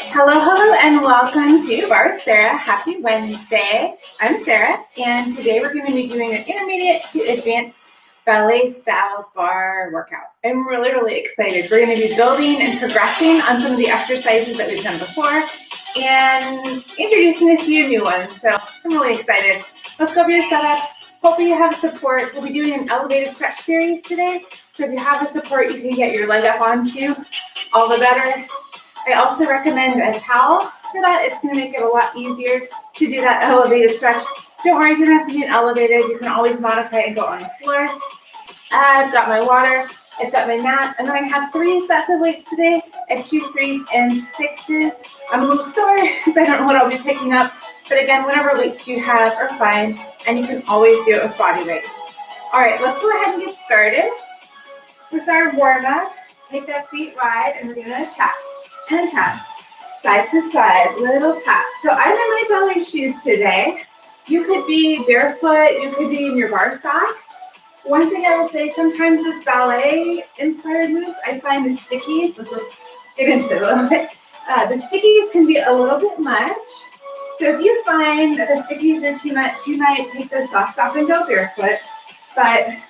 Hello, hello, and welcome to Barre with Sarah. Happy Wednesday. I'm Sarah, and today we're going to be doing an intermediate to advanced ballet style bar workout. I'm really excited. We're going to be building and progressing on some of the exercises that we've done before and introducing a few new ones. So I'm really excited. Let's go over your setup. Hopefully you have support. We'll be doing an elevated stretch series today. So if you have a support you can get your leg up onto, all the better. I also recommend a towel for that. It's going to make it a lot easier to do that elevated stretch. Don't worry, you don't have to be elevated. You can always modify and go on the floor. I've got my water, I've got my mat, and then I have 3 sets of weights today. I choose 3s and 6s. I'm a little sore because I don't know what I'll be picking up. But again, whatever weights you have are fine, and you can always do it with body weight. All right, let's go ahead and get started with our warm-up. Take that feet wide, and we're going to tap and tap, side to side, little taps. So I'm in my ballet shoes today. You could be barefoot, you could be in your bar socks. One thing I will say, sometimes with ballet-inspired moves, I find the stickies, let's get into it a little bit. The stickies can be a little bit much. So if you find that the stickies are too much, you might take those socks off and go barefoot. But I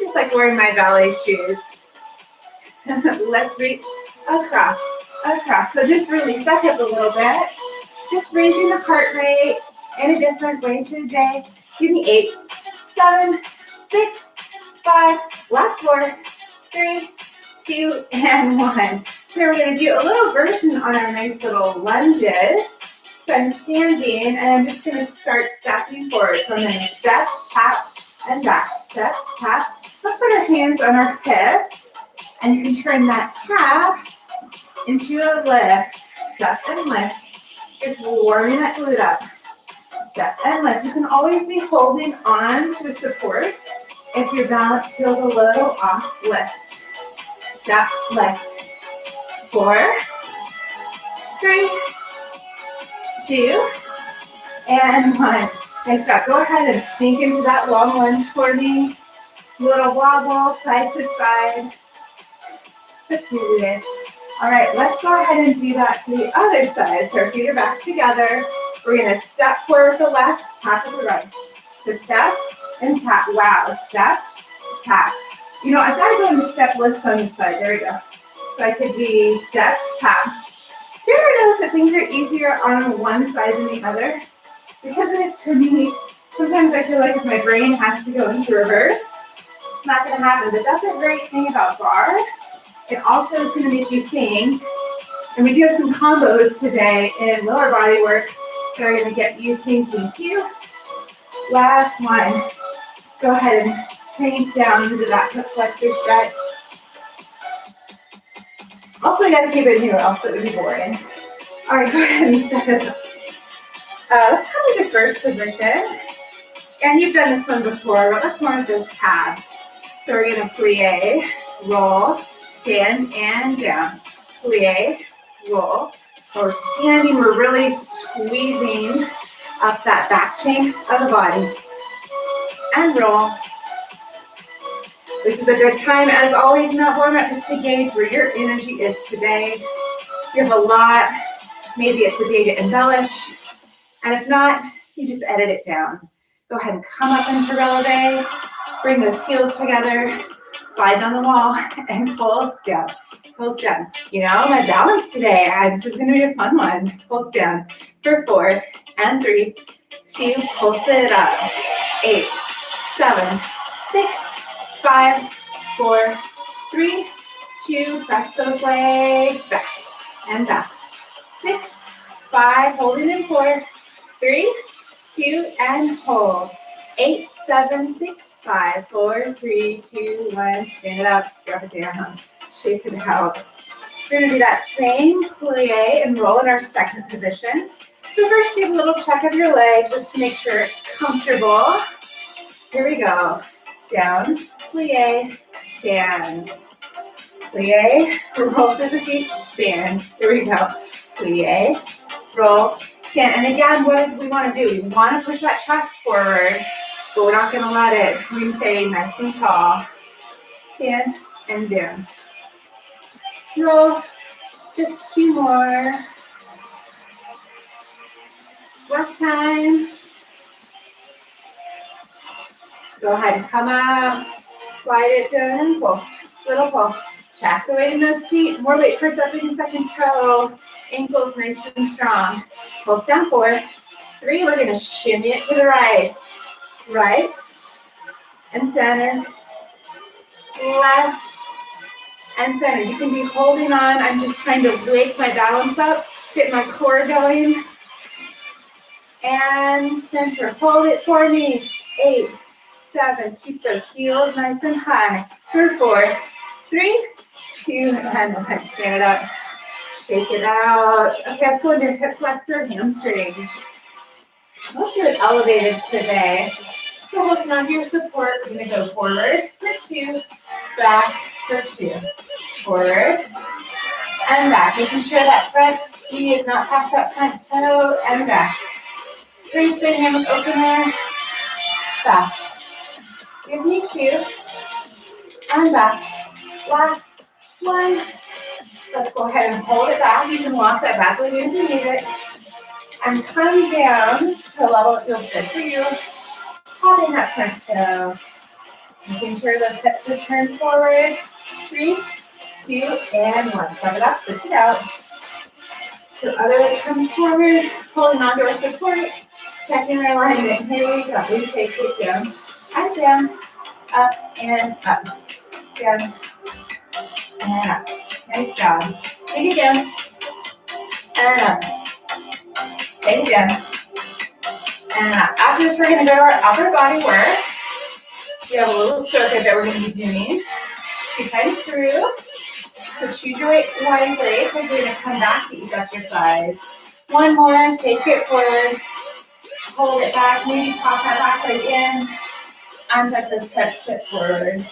just like wearing my ballet shoes. Let's reach across. So just release that hip a little bit. Just raising the heart rate in a different way today. Give me 8, 7, 6, 5, last 4, 3, 2, and 1. Here we're going to do a little version on our nice little lunges. So I'm standing and I'm just going to start stepping forward. So I'm going to step, tap, and back. Step, tap. Let's put our hands on our hips and you can turn that tap into a lift. Step and lift. Just warming that glute up. Step and lift. You can always be holding on to support if your balance feels a little off. Lift. Step, lift. 4, 3, 2, and 1. Nice job. Go ahead and sink into that long lunge for me. Little wobble, side to side. Good. All right, let's go ahead and do that to the other side. So our feet are back together. We're going to step forward with the left, tap with the right. So step and tap. Wow, step, tap. You know, I've got to go into step lifts on this side. There we go. So I could be step, tap. Do you ever notice that things are easier on one side than the other? Because it is for me, sometimes I feel like if my brain has to go into reverse, it's not going to happen. But that's a great thing about bar. It also is going to make you think, and we do have some combos today in lower body work that are going to get you thinking too. Last one. Go ahead and sink down into that hip flexor stretch. Also, you got to keep it here, else it would be boring. All right, go ahead and step it up. Let's come into first position. And you've done this one before, but let's more of just tabs. So we're going to plie, roll, stand, and down. Plie, roll. While we're standing, we're really squeezing up that back chain of the body. And roll. This is a good time, as always, in that warm-up, just to gauge where your energy is today. You have a lot. Maybe it's a day to embellish. And if not, you just edit it down. Go ahead and come up into releve. Bring those heels together. Slide down the wall and pulse down. Pulse down. You know, my balance today, this is going to be a fun one. Pulse down for 4 and 3, 2, pulse it up. 8, 7, 6, 5, 4, 3, 2, press those legs back and back. 6, 5, holding in 4, 3, 2, and hold. 8, 7, 6, 5, 4, 3, 2, 1. Stand it up, drop it down, shake it out. We're going to do that same plie and roll in our second position. So first, give a little check of your legs just to make sure it's comfortable. Here we go. Down, plie, stand. Plie, roll through the feet, stand. Here we go. Plie, roll, stand. And again, what is we want to do? We want to push that chest forward, but we're not going to let it. We stay nice and tall. Stand and down. Roll. Just 2 more. Last time. Go ahead and come up. Slide it down and pulse. Little pulse. Check the weight in those feet. More weight towards that big and second toe. Ankles nice and strong. Pulse down 4, 3. We're going to shimmy it to the right. Right and center. Left and center. You can be holding on. I'm just trying to wake my balance up, get my core going. And center. Hold it for me. 8, 7. Keep those heels nice and high. 4, 3, 2, and 1. Stand it up. Shake it out. Okay, let's go into hip flexor, hamstring. Let's do it elevated today. So looking on your support, we're going to go forward for 2, back for 2. Forward and back. Making sure that front knee is not past that front toe and back. Raise dynamic opener. Back. Give me 2 and back. Last 1. Let's go ahead and hold it back. You can walk that back leg if you need it. And come down to a level that feels good for you. Holding that front toe. Making sure those hips are turned forward. 3, 2, and 1. Step it up, switch it out. So other leg comes forward, holding on to our support, checking our alignment. Here we go. We take it down, and down, up, and up. Down, and up. Nice job. Take it down, and up. Take it down, and up. After this, we're going to go to our upper body work. We have a little circuit that we're going to be doing 2 times through. So choose your weight wisely because we're going to come back to each exercise. 1 more, take it forward, hold it back, maybe pop that back leg in, untuck those hips, step forward.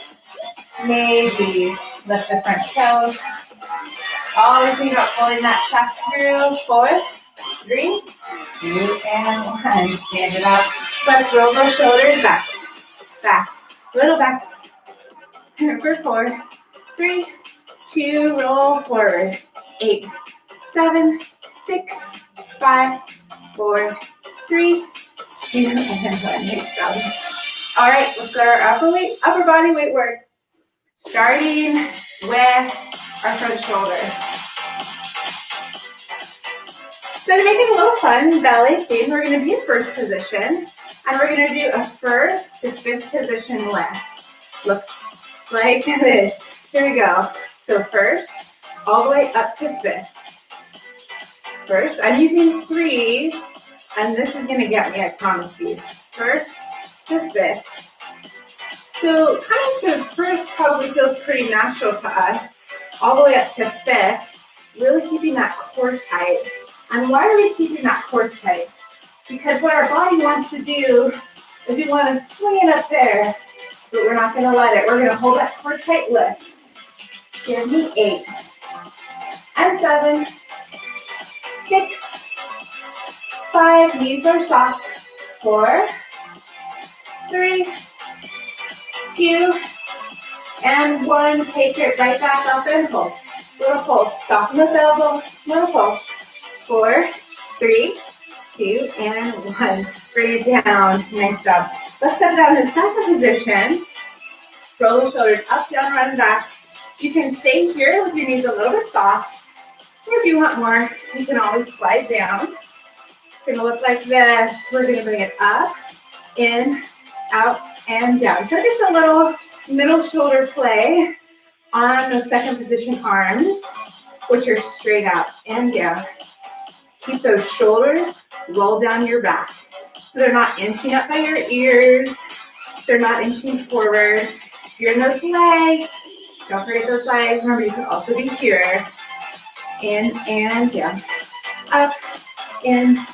Maybe lift the front toes. Always think about pulling that chest through. 4, 3, 2, and 1. Stand it up. Let's roll those shoulders back. Back. Little back. For 4, 3, 2, roll forward. 8, 7, 6, 5, 4, 3, 2, and 1. Nice job. All right, let's go to our upper body weight work. Starting with our front shoulder. So to make it a little fun, ballet theme, we're going to be in first position, and we're going to do a first to fifth position lift. Looks like this. Here we go. So first, all the way up to fifth. First, I'm using 3s, and this is going to get me, I promise you. First to fifth. So coming to first probably feels pretty natural to us, all the way up to fifth, really keeping that core tight. And why are we keeping that core tight? Because what our body wants to do is we want to swing it up there, but we're not going to let it. We're going to hold that core tight lift. Give me 8, and 7, 6, 5, knees are soft, 4, 3, 2, and 1. Take it right back up and pulse. Little pulse. Soften those elbows. Little pulse. 4, 3, 2, and 1. Bring it down. Nice job. Let's step down in the second position. Roll the shoulders up, down, around, and back. You can stay here with your knees a little bit soft. Or if you want more, you can always slide down. It's going to look like this. We're going to bring it up, in, out, and down. So just a little middle shoulder play on the second position arms, which are straight up and down. Keep those shoulders roll down your back. So they're not inching up by your ears. They're not inching forward. You're in those legs. Don't forget those legs. Remember, you can also be here. In and down. Up, in.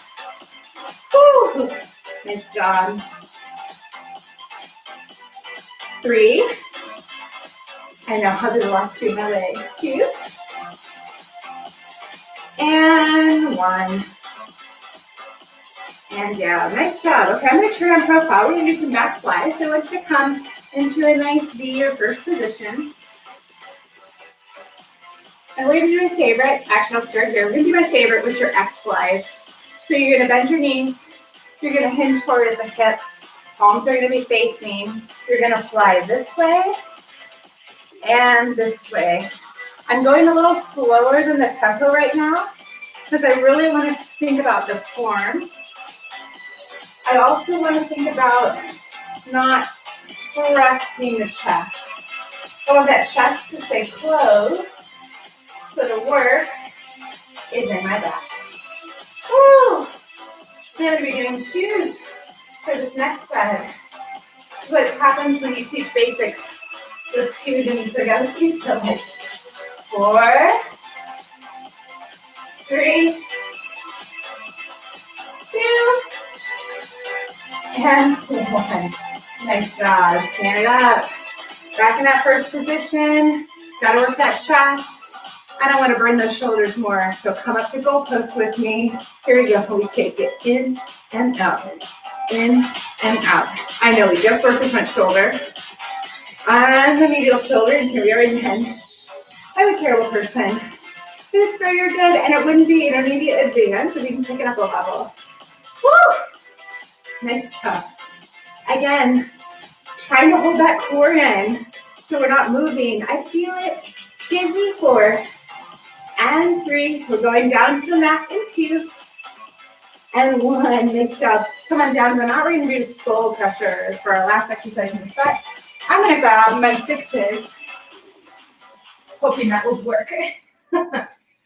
Woo. Nice job. 3. And now hug the last 2 of my legs. 2. And 1. And down. Nice job. Okay, I'm going to turn on profile. We're going to do some back flies. So I want you to come into a nice V or first position. And we're going to do my favorite. Actually, I'll start here. We're going to do my favorite, which are X flies. So you're going to bend your knees. You're going to hinge forward at the hip. Palms are going to be facing. You're going to fly this way and this way. I'm going a little slower than the tempo right now because I really want to think about the form. I also want to think about not thrusting the chest. I want that chest to stay closed so the work is in my back. Woo! I'm going to be getting shoes for this next set. What happens when you teach basics with 2s and you forget what you still hit. 4, 3, 2, and 1. Nice job. Stand it up. Back in that first position. Gotta work that chest. I don't want to burn those shoulders more, so come up to goalposts with me. Here we go. We take it in and out. In and out. I know we just worked the front shoulder. And the medial shoulder, and here we are again. I'm a terrible person. This way you're good, and it wouldn't be intermediate advanced, so we can take it up a level. Woo! Nice job. Again, trying to hold that core in so we're not moving. I feel it. Give me 4 and 3. We're going down to the mat in 2 and 1. Nice job. Come on down. We're going to do skull pressures for our last exercise in the set. I'm going to grab my 6s, hoping that will work.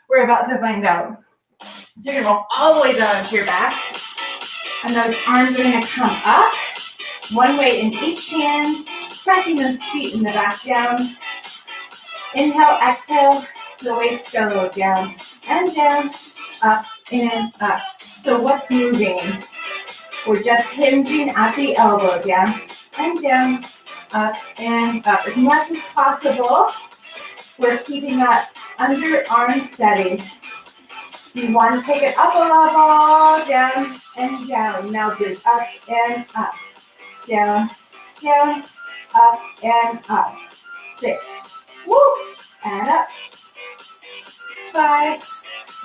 We're about to find out. So you're going to roll all the way down to your back, and those arms are going to come up, one weight in each hand, pressing those feet in the back down. Inhale, exhale, the weights go down and down, up and up. So what's moving? We're just hinging at the elbow, down and down, up and up. As much as possible, we're keeping that underarm steady. You want to take it up a level, down and down. Now good, up and up, down, down, up and up. 6, woo, and up. 5,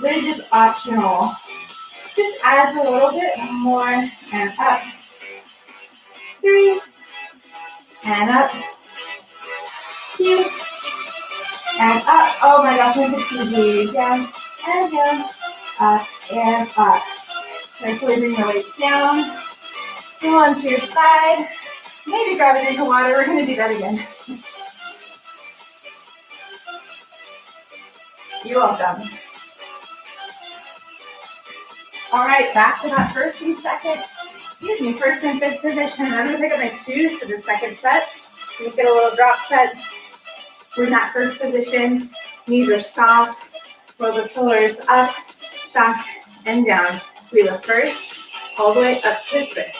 really just optional. Just adds a little bit more, and up. 3, and up. 2, and up. Oh my gosh, I'm fatigued. Down and down, up and up. Carefully bring the weights down. Go onto your side. Maybe grab a drink of water. We're going to do that again. You're welcome. All right, back to that first and fifth position. I'm going to pick up my 2s for the second set. We get a little drop set. We're in that first position. Knees are soft. Roll the shoulders up, back, and down. We go first, all the way up to 5th.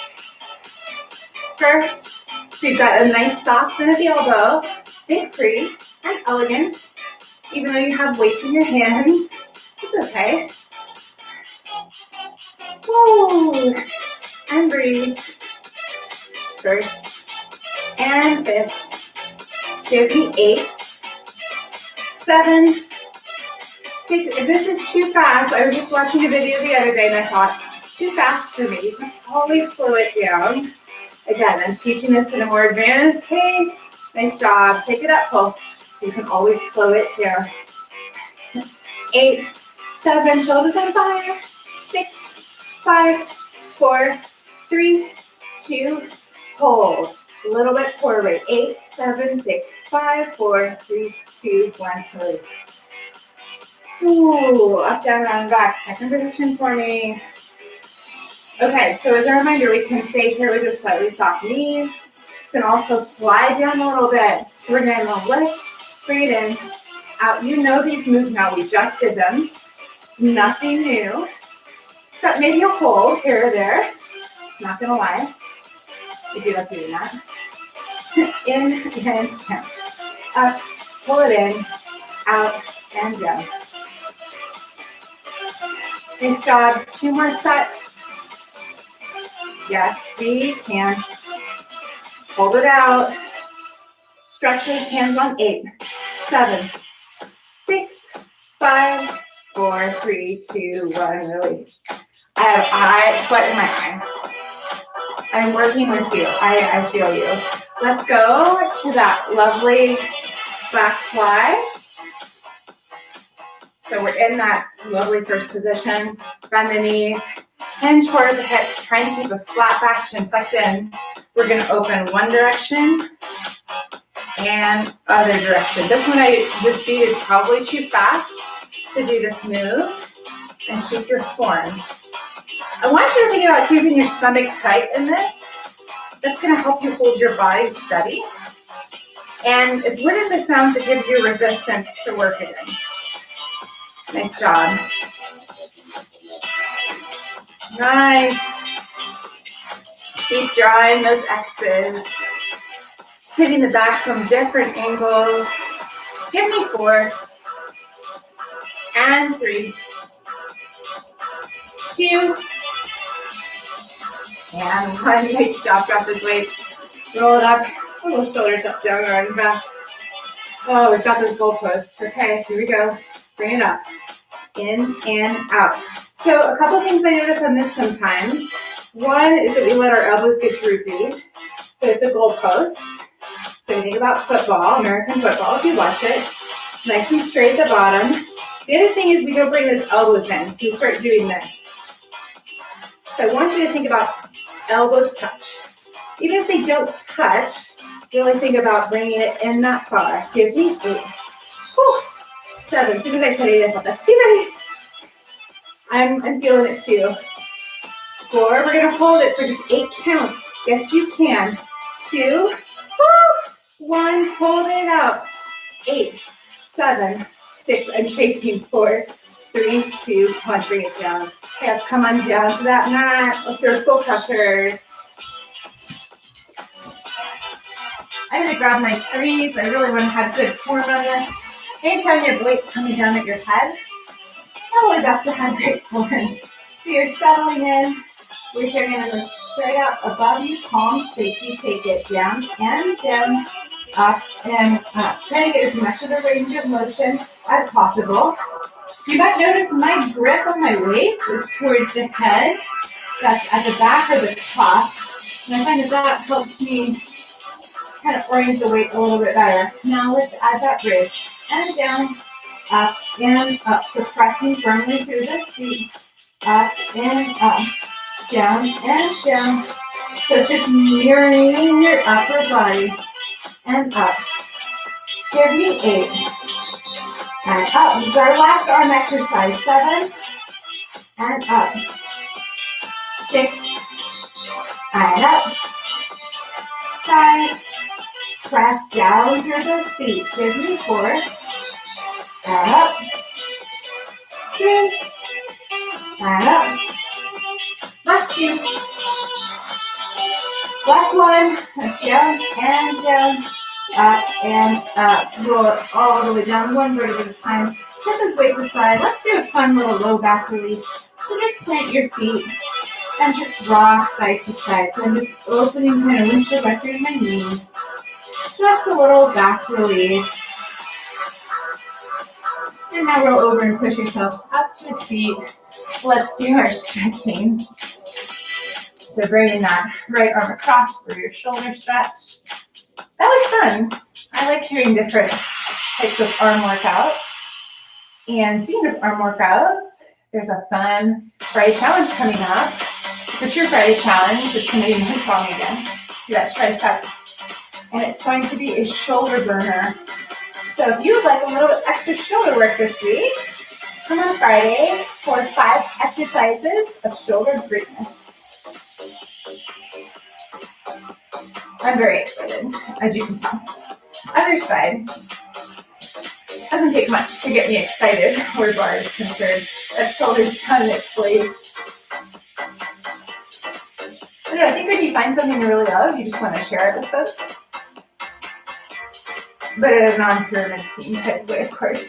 First, so you've got a nice soft bend at the elbow. Think pretty and elegant. Even though you have weights in your hands, it's okay. Woo! And breathe. First and 5th. Give me 8, 7, 6. If this is too fast, I was just watching a video the other day and I thought, it's too fast for me. You can always slow it down. Again, I'm teaching this at a more advanced pace. Nice job. Take it up close. So you can always slow it down. 8, 7, shoulders on fire. 6, 5, 4, 3, 2, hold. A little bit forward. 8, 7, 6, 5, 4, 3, 2, 1. Release. Ooh, up, down, around, back. Second position for me. Okay, so as a reminder, we can stay here with just slightly soft knees. You can also slide down a little bit. So we're going to lift, bring it in, out. You know these moves now. We just did them. Nothing new. Except maybe a hold here or there. Not going to lie. I do love doing that. In and down. Up, pull it in, out, and down. Nice job. 2 more sets. Yes, we can. Hold it out. Stretches, hands on 8, 7, 6, 5, 4, 3, 2, 1. Release. I have sweat in my eye. I'm working with you. I feel you. Let's go to that lovely back fly. So we're in that lovely first position. Bend the knees, hinge toward the hips, trying to keep a flat back, chin tucked in. We're going to open one direction and other direction. This beat is probably too fast to do this move, and keep your form. I want you to think about keeping your stomach tight in this. That's going to help you hold your body steady. And as weird as it sounds, it gives you resistance to work against. Nice job. Nice. Keep drawing those X's. Hitting the back from different angles. Give me 4. And 3. 2. And 1. Nice job. Drop those weights. Roll it up. Pull those shoulders up, down, around, and back. Oh, we've got those goalposts. Okay, here we go. Bring it up. In and out. So a couple things I notice on this sometimes. One is that we let our elbows get droopy, but it's a goalpost. So you think about football, American football, if you watch it. It's nice and straight at the bottom. The other thing is we don't bring those elbows in, so you start doing this. So I want you to think about elbows touch. Even if they don't touch, really think about bringing it in that far. Give me 8. Whew. 7. As soon as I said 8, I thought that's too many. I'm feeling it too. 4. We're going to hold it for just 8 counts. Yes, you can. 2. 1. Hold it out. 8, 7, 6. I'm shaking. 4, 3, 2, 1. Bring it down. Okay, let's come on down to that mat. Let's do our skull crushers. I'm going to grab my 3s. I really want to have good form on this. Anytime you have weights coming down at your head, probably best to have great form. So you're settling in. Reach your hand and go straight up above you, palm space. You take it down and down, up and up. Try to get as much of the range of motion as possible. You might notice my grip on my weights is towards the head. That's at the back or the top. And I find that helps me kind of orient the weight a little bit better. Now let's add that bridge. And down, up, and up. So pressing firmly through the feet. Up and up. Down and down. So it's just mirroring your upper body. And up. Give me 8. And up. This is our last arm exercise. 7. And up. 6. And up. 5. Press down through those feet. Give me 4. And up. 3. And up. Last 2. Last 1. Down and down. Up and up. Roll it all the way down. 1 vertebra at a time. Set those weights aside. Let's do a fun little low back release. So just plant your feet and just rock side to side. So I'm just opening kind of windshield back through my knees. Just a little back release. And now roll over and push yourself up to your feet. Let's do our stretching. So bringing that right arm across for your shoulder stretch. That was fun. I like doing different types of arm workouts. And speaking of arm workouts, there's a fun Friday challenge coming up. It's a true Friday challenge. It's going to be my song again. See that tricep and it's going to be a shoulder burner. So if you would like a little bit extra shoulder work this week, come on Friday for 5 exercises of shoulder greatness. I'm very excited, as you can tell. Other side. Doesn't take much to get me excited where bar is concerned. That shoulder's down in its place. I think when you find something you really love, you just want to share it with folks. But in a non-pyramid scheme type way, of course.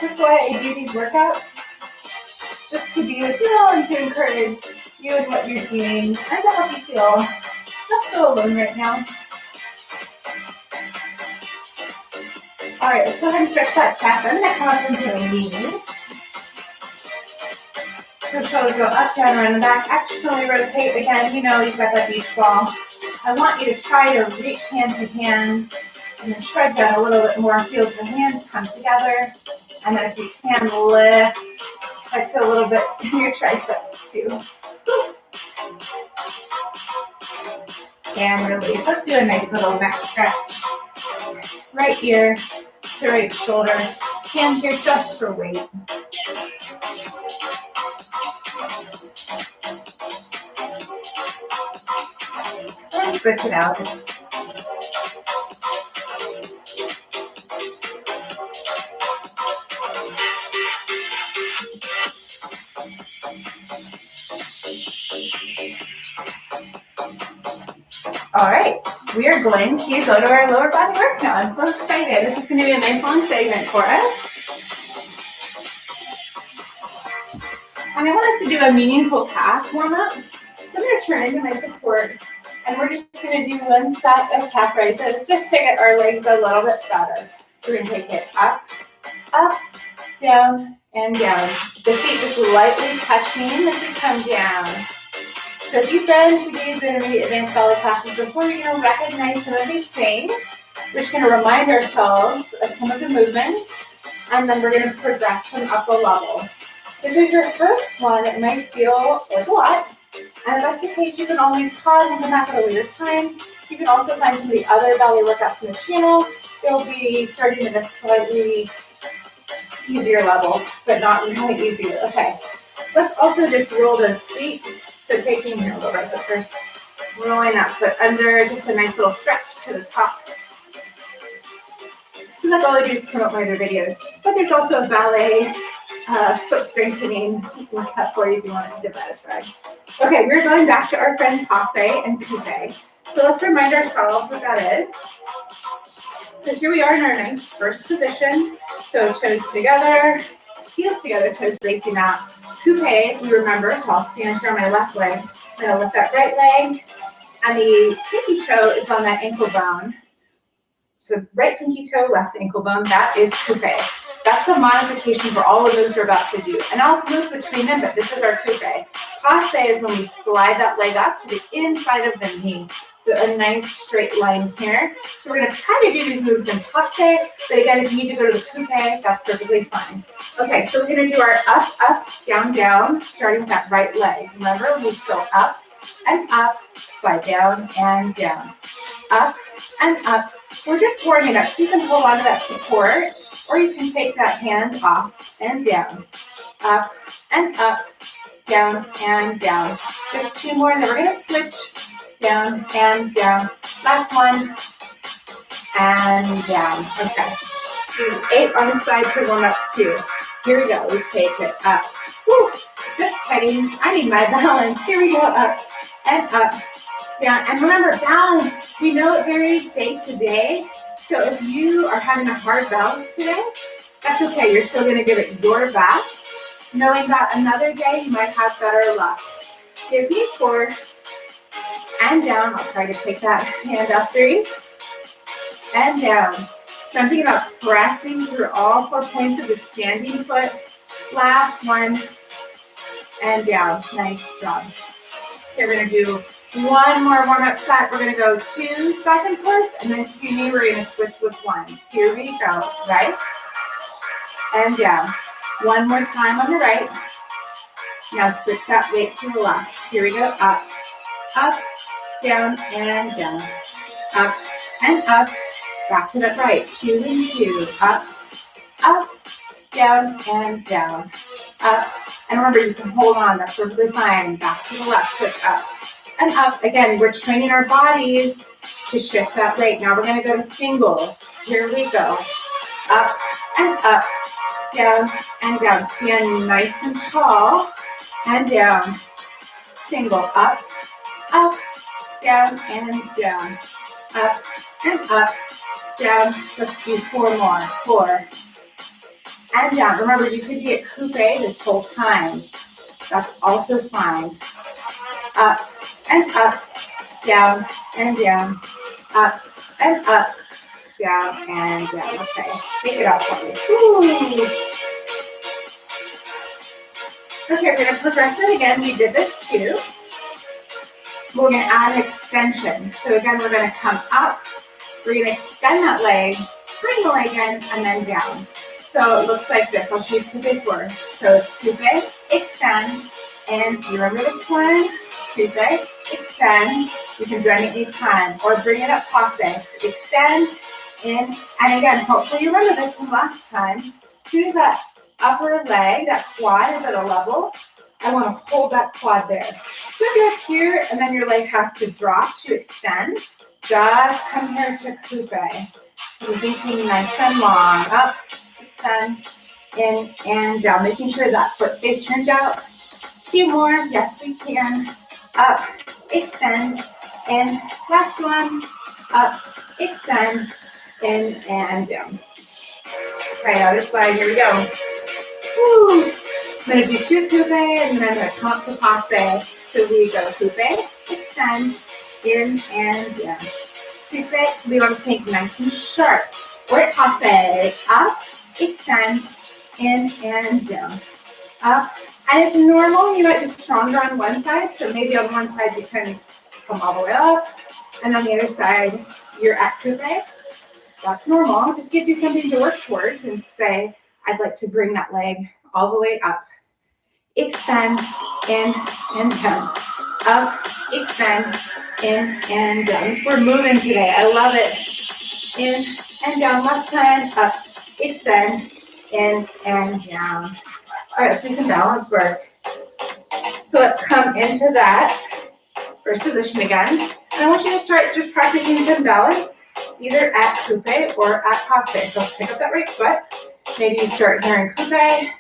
That's why I do these workouts. Just to be with you and to encourage you and what you're doing and to help you feel not so alone right now. Alright, let's go ahead and stretch that chest. I'm going to come up into a knee. So shoulders go up, down, around the back. Externally rotate. Again, you know you've got that beach ball. I want you to try to reach hand to hand and then spread down a little bit more. Feel the hands come together. And then if you can, lift. I feel a little bit in your triceps too. And release. Let's do a nice little neck stretch. Right ear to right shoulder. Hand here just for weight. And switch it out. All right, we are going to go to our lower body work now. I'm so excited. This is going to be a nice long segment for us. And I want us to do a meaningful calf warm-up. So I'm going to turn into my support. And we're just going to do one set of calf raises just to get our legs a little bit better. We're going to take it up, up, down, and down. The feet just lightly touching as we come down. So if you've been to these intermediate advanced ballet classes before, you're going to recognize some of these things. We're just going to remind ourselves of some of the movements, and then we're going to progress them up a level. If this is your first one, it might feel like a lot. And if that's the case, you can always pause and come back at a later time. You can also find some of the other ballet workouts in the channel. They'll be starting at a slightly easier level, but not really easier. Okay, let's also just roll those feet. So taking your little right foot first, rolling that foot under, just a nice little stretch to the top. So that's all I do is promote my other videos. But there's also a ballet foot strengthening you can cut for you if you want to give that a try. Okay, we're going back to our friend passe and coupe. So let's remind ourselves what that is. So here we are in our nice first position. So toes together, heels together, toes facing out. Coupe, we remember, so I'll stand here on my left leg. I'm going to lift that right leg, and the pinky toe is on that ankle bone. So right pinky toe, left ankle bone, that is coupe. That's the modification for all of those we're about to do. And I'll move between them, but this is our coupe. Passe is when we slide that leg up to the inside of the knee. So a nice straight line here. So we're going to try to do these moves in passe, but again, if you need to go to the coupe, that's perfectly fine. Okay, so we're going to do our up, up, down, down, starting with that right leg. Remember, we go up and up, slide down and down. Up and up. We're just warming up, so you can hold on to that support, or you can take that hand off and down. Up and up, down and down. Just 2 more, and then we're going to switch. Down and down. Last one. And down. Okay. Use 8 on the side to warm up 2. Here we go. We take it up. Woo. Just kidding. I need my balance. Here we go. Up and up. Down. And remember, balance. We know it varies day to day. So if you are having a hard balance today, that's okay. You're still going to give it your best, knowing that another day you might have better luck. Give me 4. And down. I'll try to take that hand up 3. And down. So I'm thinking about pressing through all 4 points of the standing foot. Last one. And down. Nice job. Okay, we're going to do 1 more warm-up set. We're going to go 2 back and forth. And then we're going to switch with 1s. Here we go. Right. And down. 1 more time on the right. Now switch that weight to the left. Here we go. Up. Up. down and down, up and up, back to the right, 2 and 2, up, down and down, up, and remember you can hold on, that's perfectly fine, back to the left, switch up and up. Again, we're training our bodies to shift that weight. Now we're going to go to singles. Here we go, up and up, down and down, stand nice and tall and down, single, up, down and down, up and up, down. Let's do 4 more, 4 and down. Remember, you could be at coupe this whole time. That's also fine. Up and up, down and down, up and up, down and down. Okay, take it out for me. Ooh. Okay, we're going to progress it again. We did this too. We're going to add an extension. So again, we're going to come up. We're going to extend that leg, bring the leg in, and then down. So it looks like this. I'll show you coupe first. So it's coupe, extend, and you remember this one? Coupe, extend. You can join it anytime, or bring it up passe. Extend, in, and again, hopefully you remember this from last time. Choose that upper leg, that quad is at a level. I want to hold that quad there. So if you're here, and then your leg has to drop to extend, just come here to coupe. We're thinking nice and long, up, extend, in, and down. Making sure that foot stays turned out. 2 more, yes we can. Up, extend, in. Last one, up, extend, in, and down. Okay, other side, here we go. Woo. I'm going to do 2 coupe, and then I'm going to come up to passe. So we go coupe, extend, in, and down. Coupe, so we want to think nice and sharp. Or passe, up, extend, in, and down. Up, and if normal, you might be stronger on one side, so maybe on one side you can come all the way up, and on the other side, you're at coupe. That's normal. Just gives you something to work towards and say, I'd like to bring that leg all the way up. Extend, in, and down. Up, extend, in, and down. We're moving today. I love it. In and down. Last time. Up, extend, in, and down. All right, let's do some balance work. So let's come into that first position again. And I want you to start just practicing some balance, either at coupe or at passe. So pick up that right foot. Maybe you start here in coupe.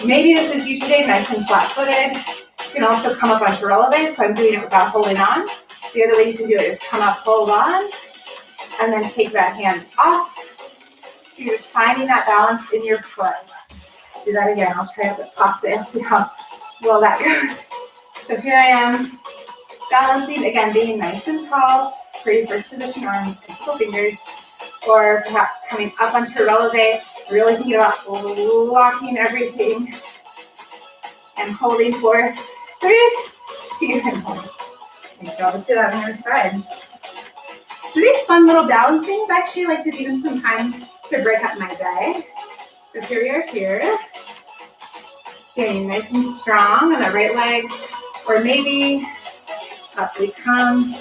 Maybe this is you today, nice and flat-footed. You can also come up onto releve, so I'm doing it without holding on. The other way you can do it is come up, hold on, and then take that hand off. So you're just finding that balance in your foot. Do that again. I'll try it with passe and see how well that goes. So here I am, balancing, again, being nice and tall for your first position arms, physical fingers, or perhaps coming up onto releve, really thinking about locking everything and holding for 3, 2, and 1. And so I'll just do that on the other side. So these fun little balance things, I actually like to do them sometimes to break up my day. So here we are here, standing nice and strong on the right leg, or maybe up we come.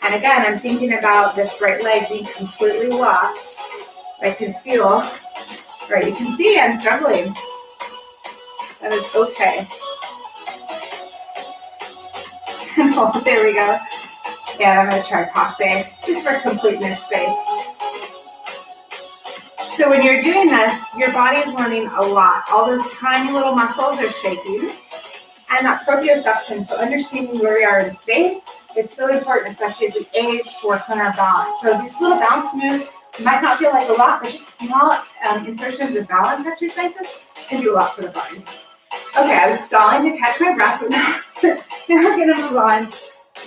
And again, I'm thinking about this right leg being completely locked. I can feel, right, you can see I'm struggling. That is okay. Oh, there we go. Yeah, I'm going to try passe, just for completeness sake. So when you're doing this, your body is learning a lot. All those tiny little muscles are shaking. And that proprioception, so understanding where we are in space, it's so important, especially as we age, to work on our balance. So these little balance moves might not feel like a lot, but just small insertions of balance exercises can do a lot for the body. Okay, I was stalling to catch my breath, but now we're going to move on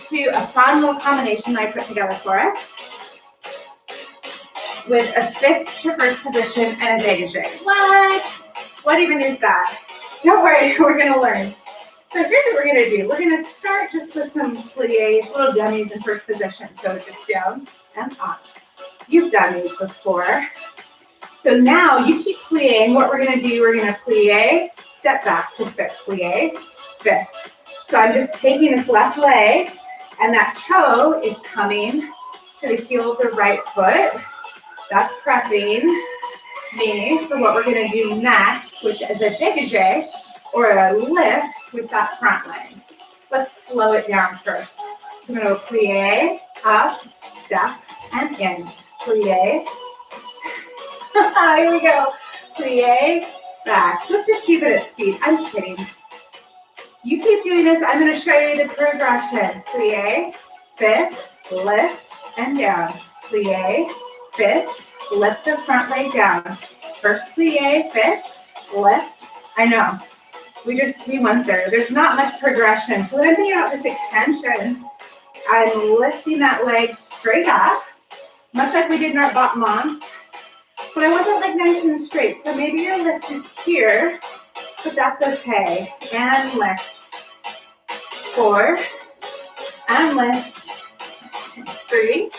to a fun little combination that I put together for us with a 5th to first position and a dégagé. What? What even is that? Don't worry, we're going to learn. So here's what we're going to do. We're going to start just with some pliés, little dummies in first position. So just down and up. You've done these before. So now you keep pliéing. What we're going to do, we're going to plié, step back to 5th, plié, 5th, So I'm just taking this left leg, and that toe is coming to the heel of the right foot. That's prepping me for what we're gonna do next, which is a dégagé, or a lift with that front leg. Let's slow it down first. So I'm gonna go plie, up, step, and in. Plie. Here we go. Plie, back. Let's just keep it at speed. I'm kidding. You keep doing this. I'm gonna show you the progression. Plie, fifth, lift, and down. Plie, fifth, lift the front leg down. First plie, fifth, lift. I know. We went there. There's not much progression. So when I'm thinking about this extension, I'm lifting that leg straight up, much like we did in our battements, but I wasn't like nice and straight. So maybe your lift is here, but that's okay. And lift. 4, and lift. 3,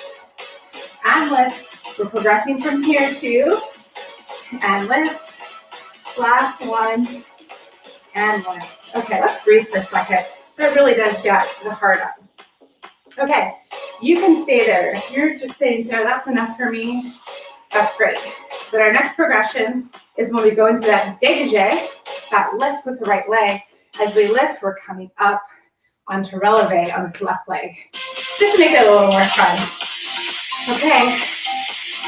and lift. We're progressing from here too, and lift. Last one, and lift. Okay, let's breathe for a second. That really does get the heart up. Okay, you can stay there. If you're just saying, Sarah, that's enough for me, that's great. But our next progression is when we go into that dégagé, that lift with the right leg. As we lift, we're coming up onto releve on this left leg. Just to make it a little more fun. Okay,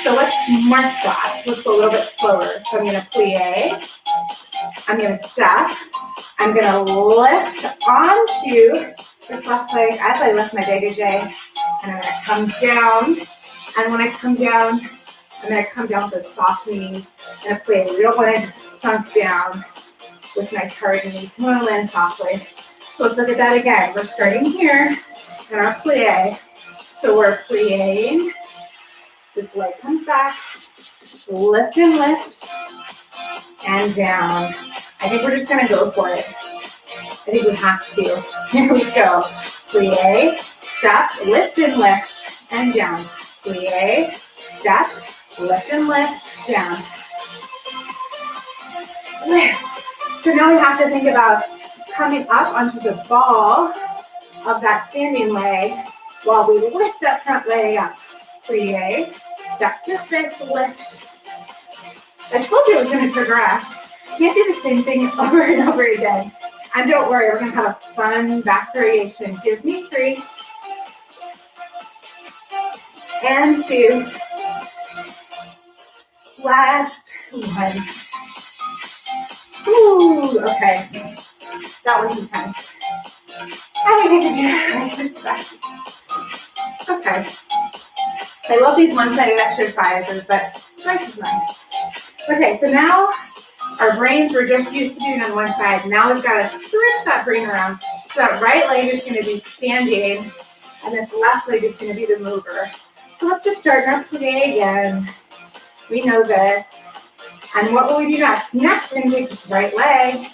so let's mark that. Let's go a little bit slower. So I'm gonna plie, I'm gonna step, I'm gonna lift onto this left leg as I lift my dégagé, and I'm gonna come down, and when I come down, I'm gonna come down with those soft knees and a plie. We don't wanna just thunk down with nice hard knees. We wanna land softly. So let's look at that again. We're starting here in our plie. So we're plieing. This leg comes back, lift and lift, and down. I think we're just gonna go for it. I think we have to. Here we go. Plie, step, lift and lift, and down. Plie, step, lift and lift, down. Lift. So now we have to think about coming up onto the ball of that standing leg while we lift that front leg up. Plie, step to fifth, lift. I told you it was going to progress. Can't do the same thing over and over again. And don't worry, we're going to have a fun back variation. Give me 3 and 2. Last one. Ooh, okay. That was intense. I don't get to do that right this side. Okay. I love these one-sided exercises, but this is nice. Okay, so now our brains were just used to doing on one side. Now we've got to switch that brain around. So that right leg is going to be standing, and this left leg is going to be the mover. So let's just start our plie again. We know this. And what will we do next? Next, we're going to take this right leg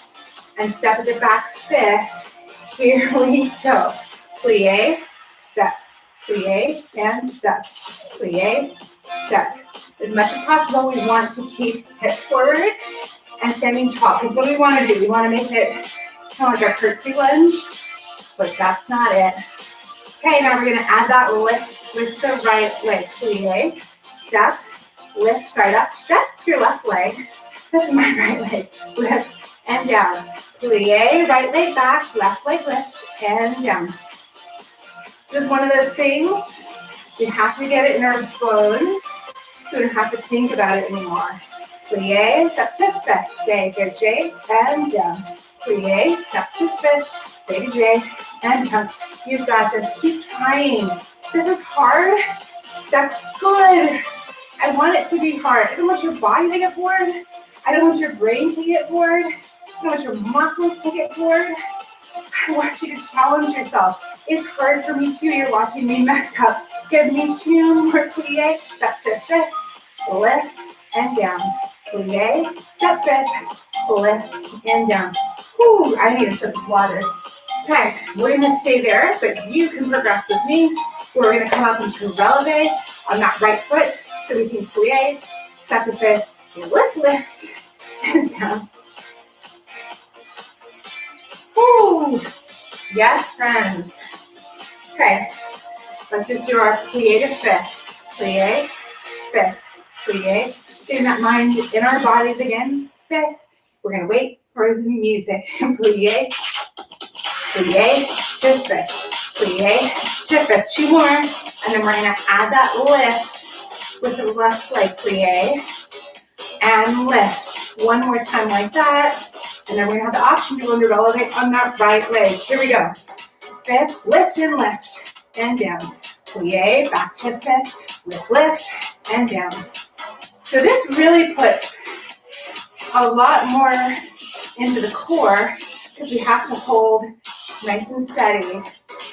and step it back fifth. Here we go. Plie, step, plie, and step, plie, step. As much as possible, we want to keep hips forward and standing tall. Because what do we want to do? We want to make it kind of like a curtsy lunge, but that's not it. Okay, now we're going to add that lift with the right leg. Plie, step, lift. Sorry, that's your left leg. That's my right leg. Lift and down. Plie, right leg back, left leg lifts, and down. This is one of those things, we have to get it in our bones, so we don't have to think about it anymore. Plie, step to fifth, dégagé, and down. Plie, step to fifth, dégagé, and down. You've got this. Keep trying. This is hard. That's good. I want it to be hard. I don't want your body to get bored. I don't want your brain to get bored. I don't want your muscles to get bored. I want you to challenge yourself. It's hard for me too. You're watching me mess up. Give me 2 more plie. Step to fifth, lift, and down. Plie, step fifth, lift, and down. Whew, I need a sip of water. Okay, we're going to stay there, but you can progress with me. We're going to come up into releve on that right foot, so we can plie, step to fifth, lift, and down. Ooh, Yes, friends. Okay, let's just do our plie to fifth. Plie, fifth, plie. Getting that mind in our bodies again. Fifth. We're gonna wait for the music. Plie, plie to fifth. Plie to fifth. Two more, and then we're gonna add that lift with the left leg. Plie and lift. One more time like that. And then we're gonna have the option to under elevate on that right leg. Here we go. Fifth, lift and lift, and down. Plie, back to fifth, lift, and down. So this really puts a lot more into the core because we have to hold nice and steady.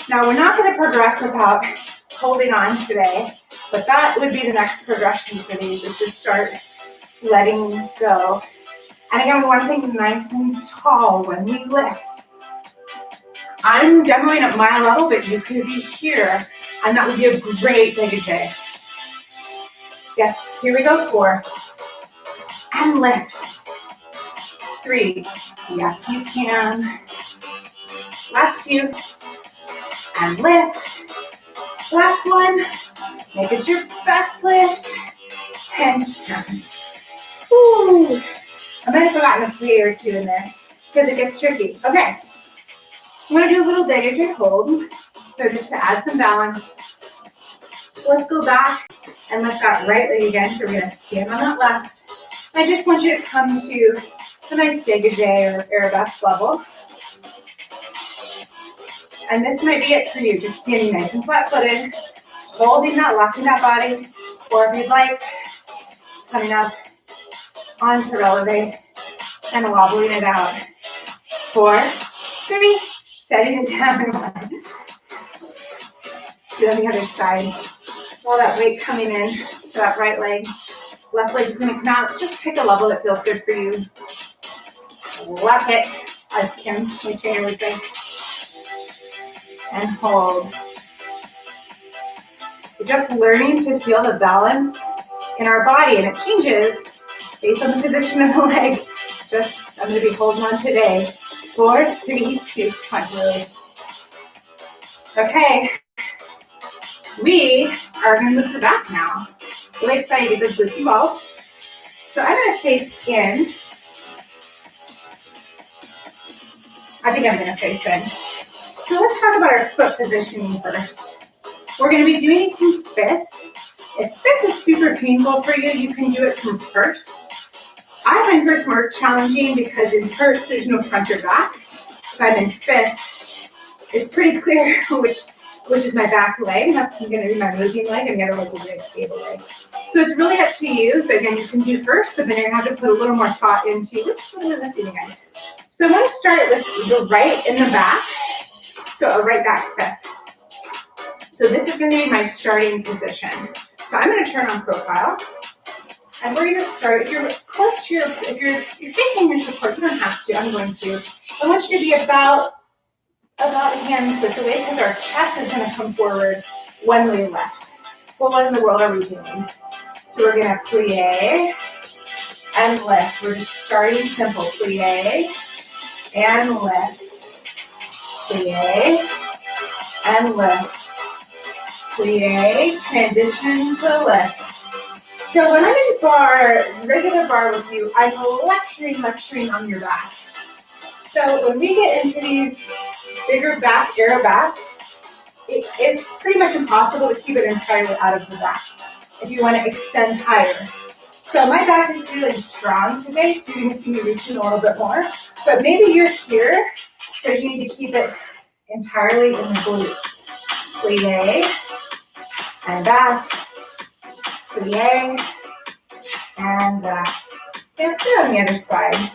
Now we're not gonna progress without holding on today, but that would be the next progression for these, is to start letting go. And again, we want to think nice and tall when we lift. I'm demoing at my level, but you could be here, and that would be a great dégagé. Yes, here we go, 4. And lift. 3. Yes, you can. Last 2. And lift. Last 1. Make it your best lift. And down. Woo. I might have forgotten a plie or 2 in there because it gets tricky. Okay, I'm going to do a little dégagé hold. So just to add some balance. So let's go back and lift that right leg again. So we're going to stand on that left. I just want you to come to a nice dégagé or arabesque level. And this might be it for you, just standing nice and flat-footed, holding that, locking that body, or if you'd like, coming up onto releve and wobbling it out. 4, 3, setting it down. 1. Do on the other side. All that weight coming in to that right leg. Left leg is going to come out. Just pick a level that feels good for you. Left it, as Kim, my trainer, would say. And hold. We're just learning to feel the balance in our body, and it changes based on the position of the leg. Just, I'm going to be holding on today. 4, 3, 2, 1, release. Okay. We are going to move to the back now. Really excited to get this glutes involved. So I'm going to face in. I think I'm going to face in. So let's talk about our foot positioning first. We're going to be doing some fifth. If fifth is super painful for you, you can do it from first. I find first more challenging because in first there's no front or back. If I'm in fifth, it's pretty clear which is my back leg. That's going to be my moving leg, and the other leg will be a stable leg. So it's really up to you. So again, you can do first, but then you're going to have to put a little more thought into what am I lifting again. So I'm going to start with the right in the back. So a right back fifth. So this is going to be my starting position. So I'm going to turn on profile. And we're going to start, if you're close to if you're facing your support, you don't have to, I'm going to. I want you to be about hands width away because our chest is going to come forward when we lift. Well, what in the world are we doing? So we're going to plie and lift. We're just starting simple. Plie and lift. Plie and lift. Plie, transition to lift. So when I'm in bar, regular bar with you, I'm lecturing on your back. So when we get into these bigger back arabesques, it's pretty much impossible to keep it entirely out of the back if you want to extend higher. So my back is really strong today, so you're going to see me reaching a little bit more. But maybe you're here because you need to keep it entirely in the glutes. Plie and back. Plie and back. And sit on the other side.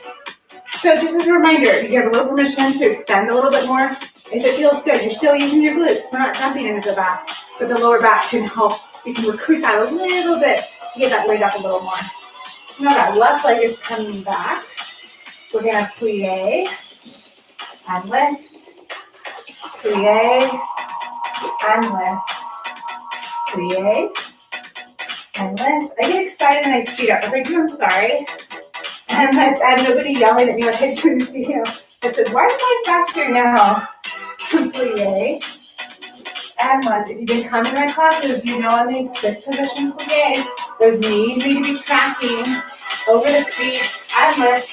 So just as a reminder, you have a little permission to extend a little bit more. If it feels good, you're still using your glutes. We're not jumping into the back, but the lower back can help. You can recruit that a little bit to get that weight up a little more. Now that left leg is coming back. We're going to plie and lift. Plie and lift. Plie and lift. I get excited and I speed up. If I do, I'm sorry. And I have nobody yelling at me like I do in the studio that says, why are you going faster now? plie, and lift. If you've been coming to my classes, you know on these fifth position plies, those knees need to be tracking over the feet, and lift,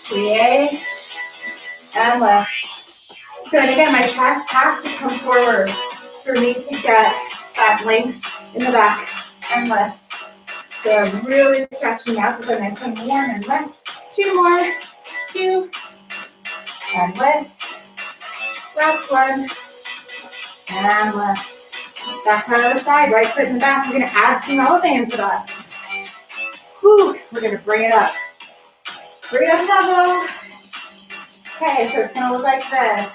plie, and lift. So, and again, my chest has to come forward for me to get that length in the back, and lift. So I'm really stretching out because I'm nice and warm, and lift. 2 more, 2, and lift. Last one, and lift. Back to the other side, right foot in the back. We're gonna add some elevating to that. Whew, we're gonna bring it up. Bring it up level. Okay, so it's gonna look like this.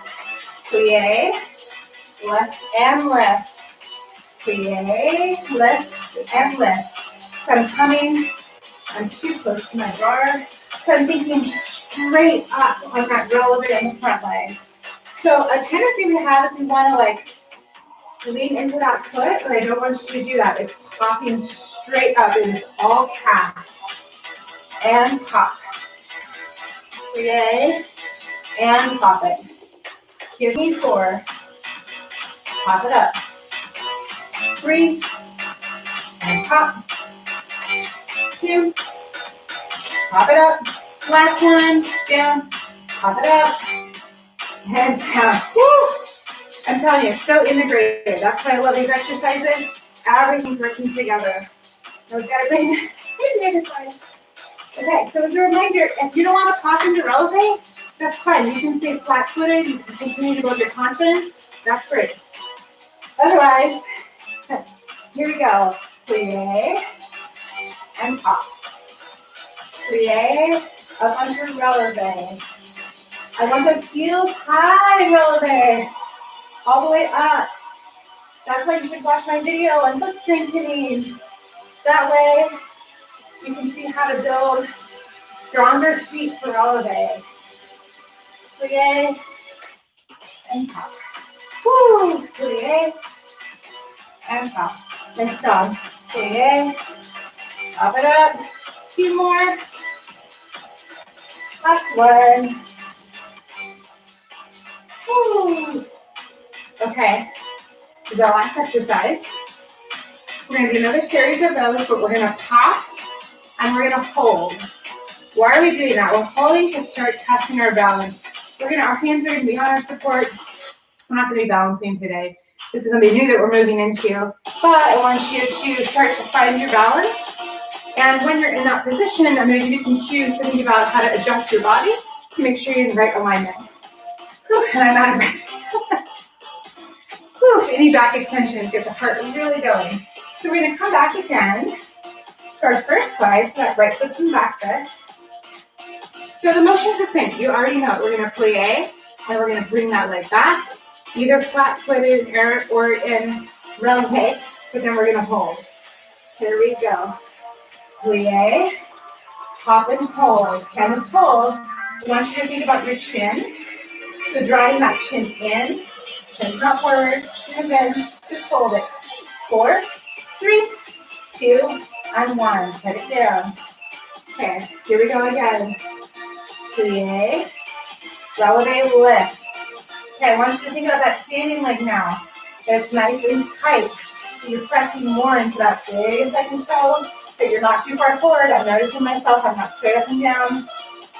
Plie, lift and lift. Plie, lift and lift. So I'm coming, I'm too close to my bar. So I'm thinking straight up on that relevant in the front leg. So a tendency we have is we want to like lean into that foot, but I don't want you to do that. It's popping straight up. It is all calf. And pop. Plie, and pop it. Give me 4. Pop it up. 3, and pop. 2, pop it up. Last one, down. Pop it up. And down. Woo! I'm telling you, so integrated. That's why I love these exercises. Everything's working together. So we've got to bring the other side. Okay, so as a reminder, if you don't want to pop into releve, that's fine. You can stay flat-footed. You can continue to build your confidence. That's great. Otherwise, here we go. Plie and pop. Plie up onto releve. I want those heels high, releve. All the way up. That's why you should watch my video on foot strengthening. That way, you can see how to build stronger feet for releve. Plie and pop. Woo! Plie and pop. Nice job. Plie. Pop it up. 2 more. Last one. Woo! Okay. This is our last exercise. We're going to do another series of those, but we're going to pop and we're going to hold. Why are we doing that? We're holding to start testing our balance. Our hands are going to be on our support. We're not going to be balancing today. This is something new that we're moving into. But I want you to start to find your balance. And when you're in that position, I'm going to give you some cues to think about how to adjust your body to make sure you're in the right alignment. Whew, and I'm out of breath. Whew, any back extensions, get the heart really going. So we're going to come back again to our first slide, so that right foot's in the back foot. So the motion's the same. You already know it. We're going to plie, and we're going to bring that leg back, either flat-footed or in releve, but then we're going to hold. Here we go. Plie, pop and hold. Can is hold. I want you to think about your chin. So drawing that chin in. Chin's not forward. Chin is in. Just hold it. 4, 3, 2, and 1. Set it down. Okay, here we go again. Plie, releve, lift. Okay, I want you to think about that standing leg now. It's nice and tight. So you're pressing more into that big as I can tell, but you're not too far forward. I'm noticing myself. I'm not straight up and down.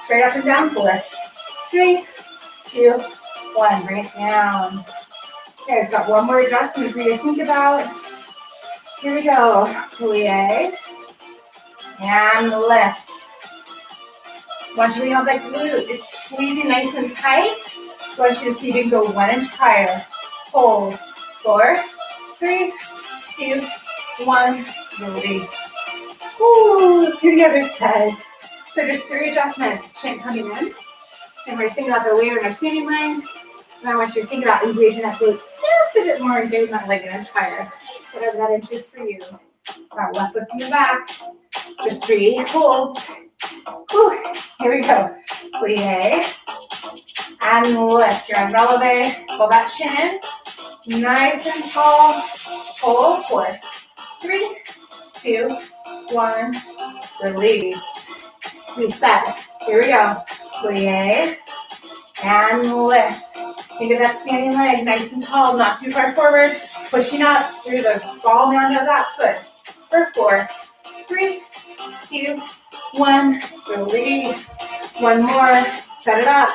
Straight up and down. 4, 3, 2, 1. Bring it down. Okay, I've got one more adjustment for you to think about. Here we go. Plie and lift. Want you to have that glute. It's squeezing nice and tight. Want you to see if you can go 1 inch higher. Hold. 4, 3, 2, 1. Release. Ooh, let's do the other side. So there's 3 adjustments. Chin coming in. And we're thinking about the layer in our standing leg. And I want you to think about engaging that glute just a bit more, engaging that leg 1 inch higher. Whatever that inch is for you. That left foot's in the back. Just 3 holds. Whew. Here we go. Plie and lift. You're on releve. Pull that chin in. Nice and tall. Hold. 4, 3, 2, 1. Release. Reset. Here we go. Plie and lift. Think of that standing leg nice and tall, not too far forward. Pushing up through the ball down of that foot. For 4, 3, 2, 1. Release. One more. Set it up.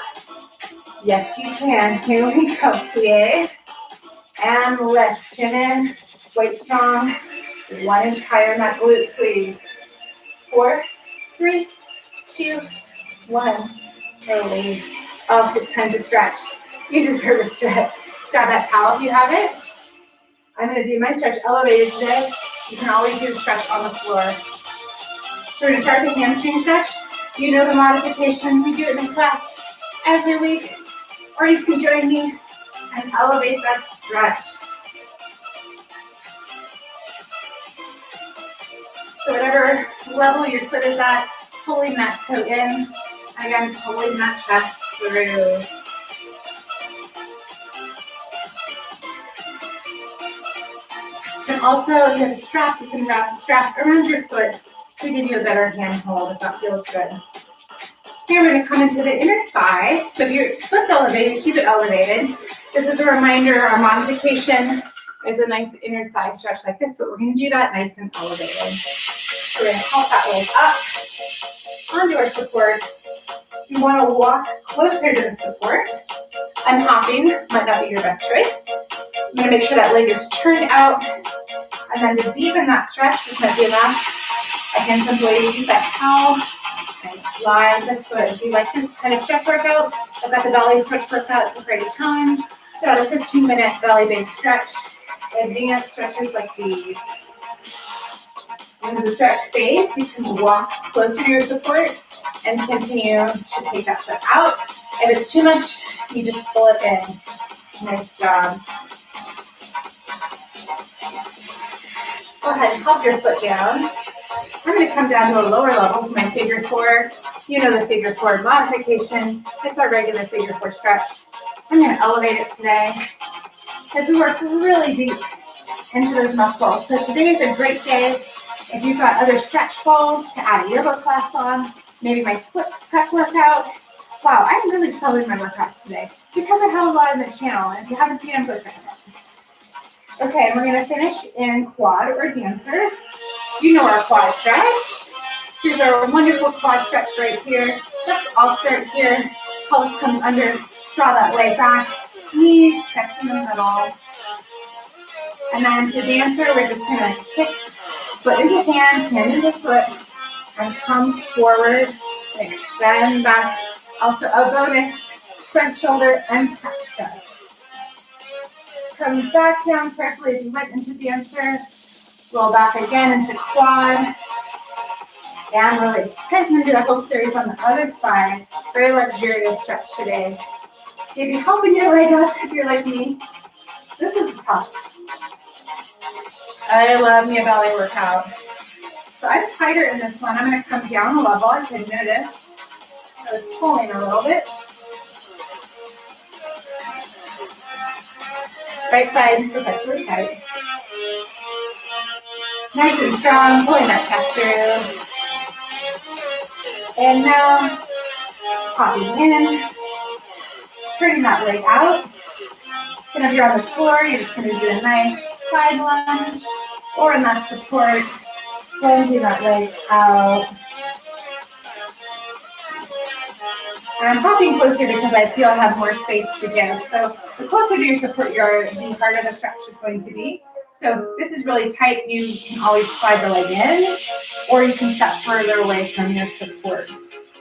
Yes, you can. Here we go. Plie. And lift. Chin in. Weight strong. 1 inch higher in that glute, please. 4, 3, 2, 1. Release. Oh, it's time to stretch. You deserve a stretch. Grab that towel if you have it. I'm going to do my stretch elevated today. You can always do the stretch on the floor. So we're going to start the hamstring stretch. You know the modification. We do it in class every week. Or you can join me and elevate that stretch. So whatever level your foot is at, pulling that toe in. Again, pulling that chest through. And also, if you have a strap, you can wrap the strap around your foot to give you a better handhold if that feels good. Here we're going to come into the inner thigh. So if your foot's elevated, keep it elevated. This is a reminder, our modification is a nice inner thigh stretch like this, but we're going to do that nice and elevated. So we're going to help that leg up onto our support. You want to walk closer to the support. Unhopping might not be your best choice. I'm going to make sure that leg is turned out. And then to deepen that stretch, this might be enough. I can simply use that towel and slide the foot. If you like this kind of stretch workout, I've got the ballet stretch workout. It's a great challenge. About a 15-minute ballet-based stretch. Advanced stretches like these. When the stretch fades, you can walk closer to your support and continue to take that foot out. If it's too much, you just pull it in. Nice job. Go ahead and hop your foot down. I'm going to come down to a lower level for my figure 4. You know the figure 4 modification. It's our regular figure 4 stretch. I'm going to elevate it today because we worked really deep into those muscles. So today is a great day. If you've got other stretch balls to add a yoga class on, maybe my splits prep workout. Wow, I'm really selling my workouts today because I have a lot on the channel. And if you haven't seen them, go check them out. Okay, and we're going to finish in quad or dancer. You know our quad stretch. Here's our wonderful quad stretch right here. Let's all start here. Pelvis comes under. Draw that leg back. Knees press in the middle. And then to dancer, we're just going to kick foot into hand into foot, and come forward and extend back. Also a bonus, front shoulder and back stretch. Come back down carefully as you went into dancer. Roll back again into quad. And release. Okay, I'm going to do that whole series on the other side. Very luxurious stretch today. Maybe helping your leg up if you're like me. This is tough. I love me a ballet workout. So I'm tighter in this one. I'm going to come down a level. I can notice I was pulling a little bit. Right side perpetually tight. Nice and strong, pulling that chest through. And now, popping in, turning that leg out. And if you're on the floor, you're just going to do a nice side lunge, or in that support, closing that leg out. And I'm popping closer because I feel I have more space to give. So the closer to your support you are, the harder the stretch is going to be. So if this is really tight, you can always slide the leg in, or you can step further away from your support.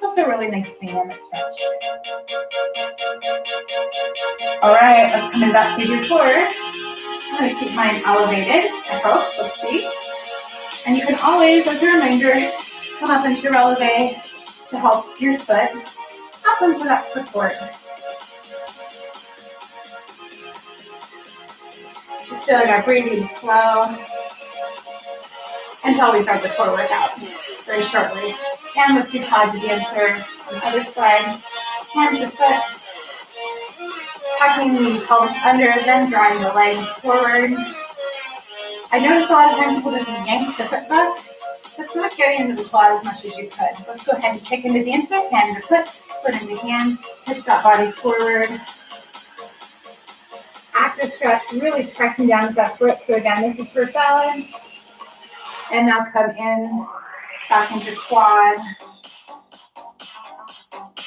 Also a really nice dynamic stretch. All right, let's come into that figure 4. I'm going to keep mine elevated, I hope. Let's see. And you can always, as a reminder, come up into releve to help your foot up into that support. Just feel like I'm breathing slow until we start the core workout very shortly. And let's do quad to dancer on the other side. Hands to foot. Tucking the pelvis under, then drawing the leg forward. I noticed a lot of times people just yank the foot back. That's not getting into the quad as much as you could. Let's go ahead and kick into dancer, hand to foot into hand, pitch that body forward. active stretch, really pressing down with that foot. So again, this is for balance. And now come in, back into quad.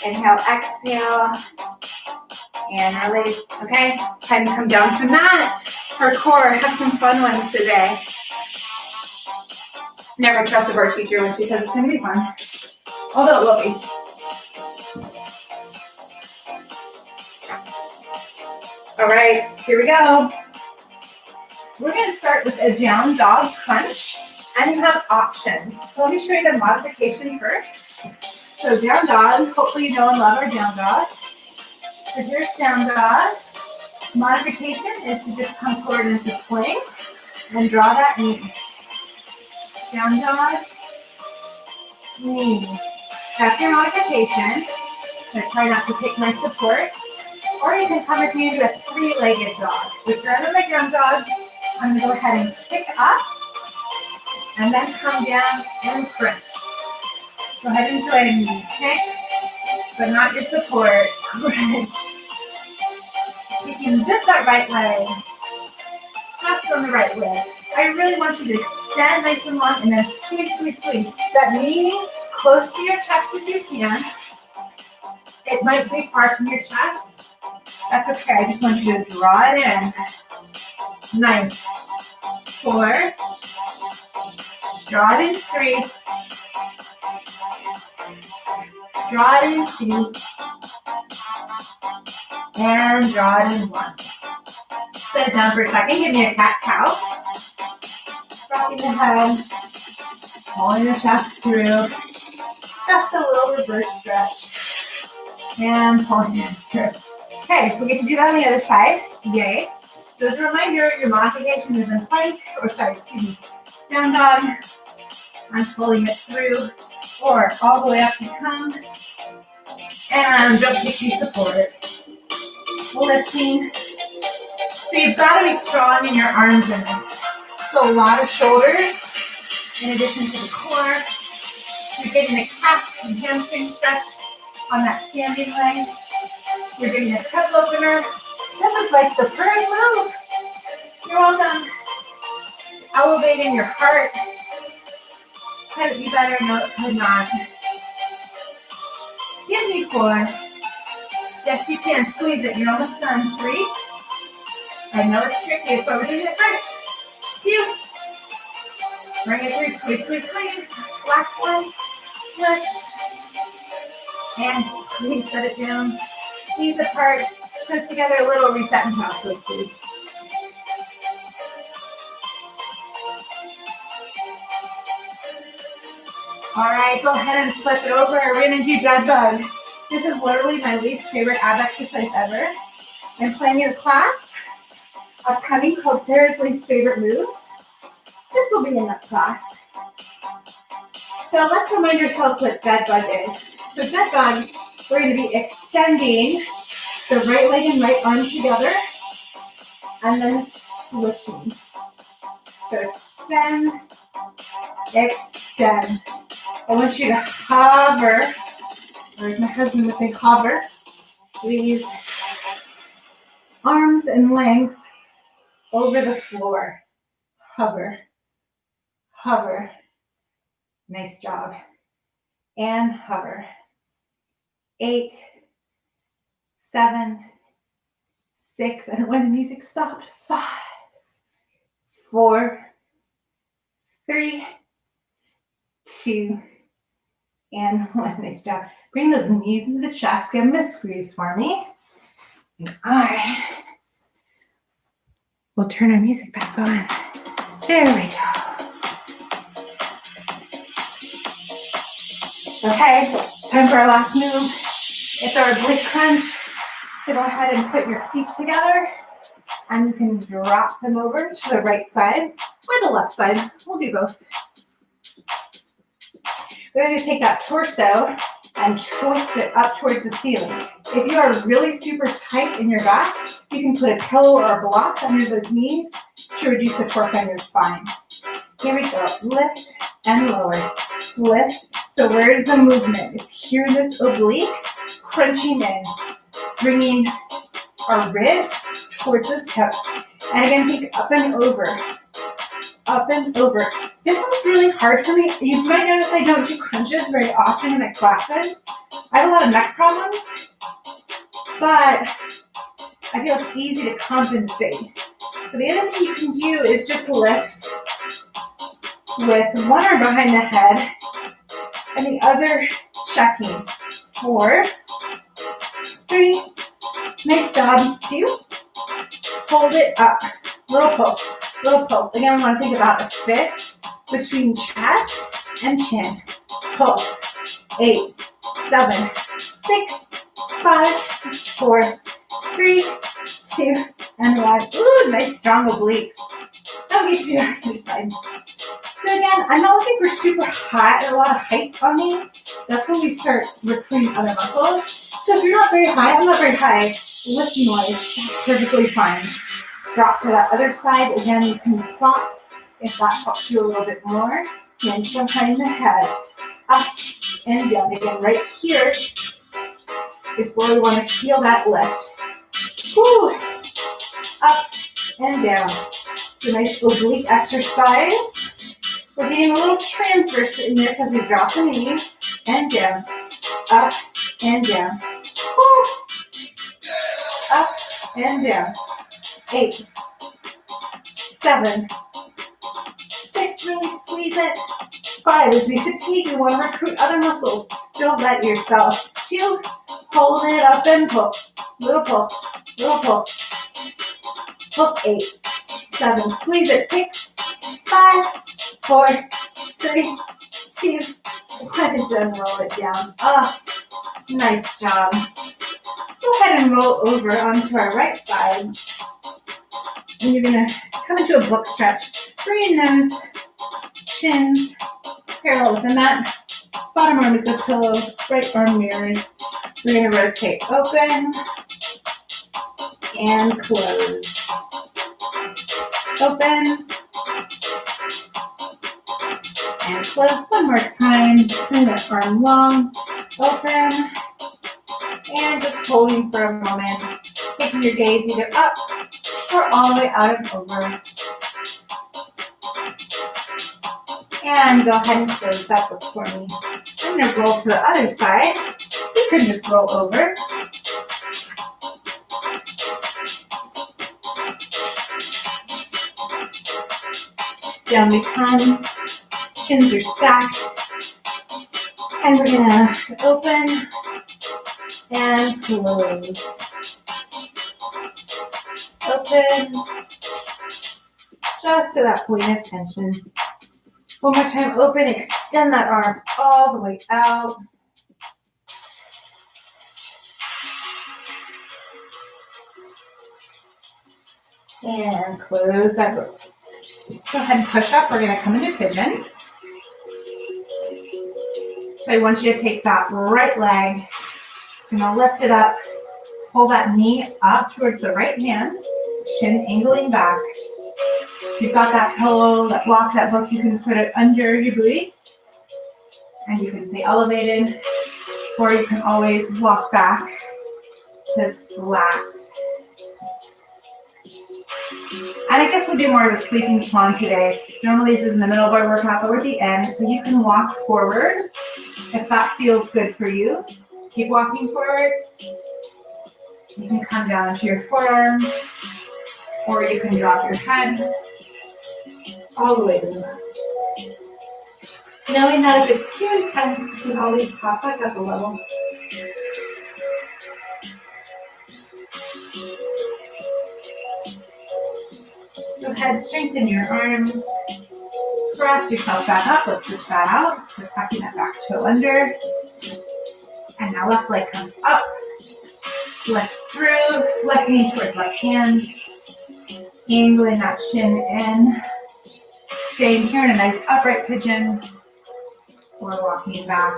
Inhale, exhale, and release. Okay, time to come down to mat for core. Have some fun ones today. Never trust a bar teacher when she says it's going to be fun, although it will be. All right, here we go. We're going to start with a down dog crunch, and you have options. So let me show you the modification first. So down dog, hopefully you know and love our down dog. So here's down dog. Modification is to just come forward into plank and draw that knee. Down dog, knee. That's your modification. So try not to pick my support. Or you can come with me into a three-legged dog. So if you're under my down dog, I'm going to go ahead and kick up and then come down and crunch. Go ahead and join me. Kick, but not your support. Crunch. Kicking just that right leg. Just on the right leg. I really want you to extend nice and long and then squeeze, squeeze, squeeze. That knee close to your chest as you can. It might be far from your chest. That's okay. I just want you to draw it in. Nice. 4. Draw it in 3. Draw it in 2. And draw it in 1. Set it down for a second. Give me a cat-cow. Rocking the head. Pulling the chest through. Just a little reverse stretch. And pulling it through. Okay, we get to do that on the other side. Yay. So as a reminder, your modification is in plank, down dog. I'm pulling it through, or all the way up to come. And jump kick you support. Lifting. So you've got to be strong in your arms in this. So a lot of shoulders, in addition to the core. You're getting a calf and hamstring stretch on that standing leg. You're getting a cup opener. This is like the first move. You're welcome. Elevating your heart. Could it be better? No, it could not. Give me 4. Yes, you can. Squeeze it. You're almost done. 3. I know it's tricky. It's why we're doing it first. 2. Bring it through. Squeeze, squeeze, squeeze. Last one. Lift. And squeeze. Set it down. Knees apart. Press together a little reset and toss those, please. All right, go ahead and flip it over. We're going to do dead bug. This is literally my least favorite ab exercise ever. I'm planning a class upcoming called Sarah's least favorite moves. This will be in that class. So let's remind ourselves what dead bug is. So dead bug, we're going to be extending the right leg and right arm together and then switching. So extend, extend. I want you to hover, or as my husband would say, hover, these arms and legs over the floor. Hover, hover. Nice job. And hover. 8, 7, 6, and when the music stopped, 5, 4, 3, 2, and 1. Nice job. Bring those knees into the chest. Give them a squeeze for me. And I will turn our music back on. There we go. Okay, it's time for our last move. It's our oblique crunch. So go ahead and put your feet together and you can drop them over to the right side or the left side. We'll do both. We're going to take that torso and twist it up towards the ceiling. If you are really super tight in your back, you can put a pillow or a block under those knees to reduce the torque on your spine. Here we go. Lift and lower. Lift. So where is the movement? It's here in this oblique, crunching in, bringing our ribs towards those hips. And again, think up and over. Up and over. This one's really hard for me. You might notice I don't do crunches very often in my classes. I have a lot of neck problems, but I feel it's easy to compensate. So the other thing you can do is just lift with one arm behind the head and the other checking. 4, 3, nice job. 2, hold it up. Little pulse, little pulse. Again, we want to think about a fist between chest and chin. Pulse. 8, 7, 6, 5, 4, 3, 2, and 1. Ooh, nice strong obliques. Don't get you on this side. So again, I'm not looking for super high, a lot of height on these. That's when we start recruiting other muscles. So if you're not very high, I'm not very high, lifting wise, that's perfectly fine. Drop to that other side. Again, you can plop if that helps you a little bit more. Hands behind the head. Up and down. Again, right here is where we want to feel that lift. Woo. Up and down. It's a nice oblique exercise. We're getting a little transverse in there because we drop the knees and down. Up and down. Woo. Up and down. 8, 7, 6, really squeeze it. 5, as we fatigue, we want to recruit other muscles. Don't let yourself. 2, hold it up and pull. Little pull, little pull. Pull. 8, 7, squeeze it. 6, 5, 4, 3, 2, 1, and done. Roll it down. Oh, nice job. Let's go ahead and roll over onto our right side. And you're going to come into a book stretch. Bring nose, shins, parallel with the mat. Bottom arm is a pillow, right arm mirrors. We're going to rotate open and close. Open and close. One more time. Bring that arm long, open, and just holding for a moment. Taking your gaze either up or all the way out and over. And go ahead and close that book for me. I'm going to roll to the other side. You can just roll over. Down we come. Shins are stacked. And we're going to open and close. Open, just to that point of tension. One more time, open, extend that arm all the way out. And close that door. Go ahead and push up. We're going to come into pigeon. So I want you to take that right leg. You're going to lift it up. Pull that knee up towards the right hand. Shin angling back. If you've got that pillow, that block, that book, you can put it under your booty. And you can stay elevated. Or you can always walk back to flat. And I guess we'll do more of a sleeping swan today. Normally this is in the middle of our workout, but we're at the end. So you can walk forward if that feels good for you. Keep walking forward. You can come down to your forearms, or you can drop your head all the way to the mat. Knowing that if it's too intense, you can always pop back up a level. Go ahead, strengthen your arms. Press yourself back up. Let's switch that out. So tucking that back toe under. And now left leg comes up. Lift through, left knee towards left hand. Angling that shin in. Staying here in a nice upright pigeon. Or walking back.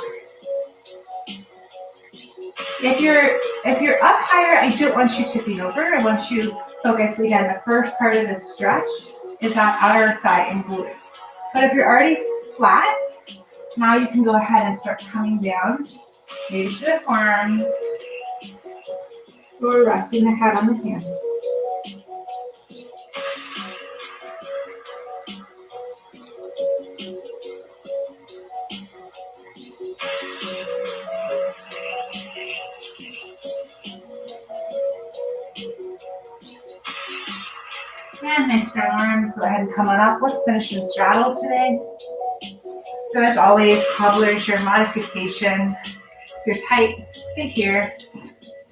If you're up higher, I don't want you tipping over. I want you focus again. The first part of this stretch is that outer thigh and glute. But if you're already flat, now you can go ahead and start coming down, maybe to the forearms, or resting the head on the hands. And nice strong arms. Go ahead and come on up. Let's finish in straddle today. So as always, cobblers, your modification. If you're tight, stay here.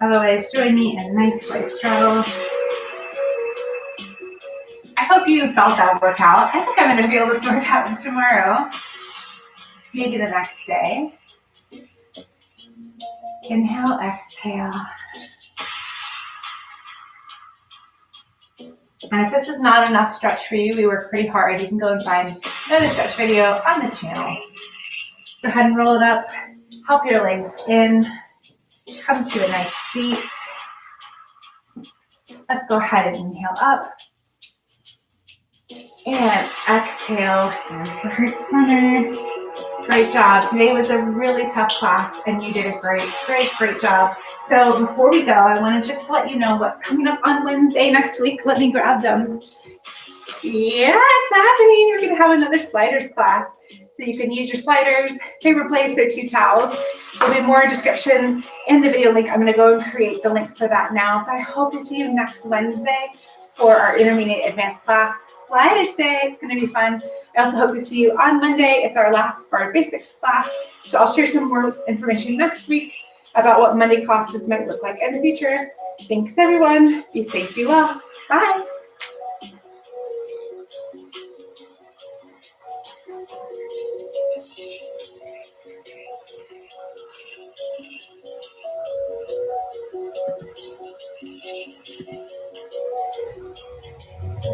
Otherwise, join me in nice light straddle. I hope you felt that workout. I think I'm going to feel this workout tomorrow. Maybe the next day. Inhale, exhale. And if this is not enough stretch for you, we work pretty hard. You can go and find another stretch video on the channel. Go ahead and roll it up. Help your legs in. Come to a nice seat. Let's go ahead and inhale up. And exhale. And heart center. Great job. Today was a really tough class and you did a great job. So before we go, I want to just let you know what's coming up on Wednesday next week. Let me grab them. Yeah, it's happening. We're going to have another sliders class. So you can use your sliders, paper plates, or 2 towels. There'll be more descriptions in the video link. I'm going to go and create the link for that now. But I hope to see you next Wednesday for our intermediate advanced class, Sliders Day. It's going to be fun. I also hope to see you on Monday. It's our last Barre Basics class. So I'll share some more information next week about what Monday classes might look like in the future. Thanks, everyone. Be safe, be well. Bye.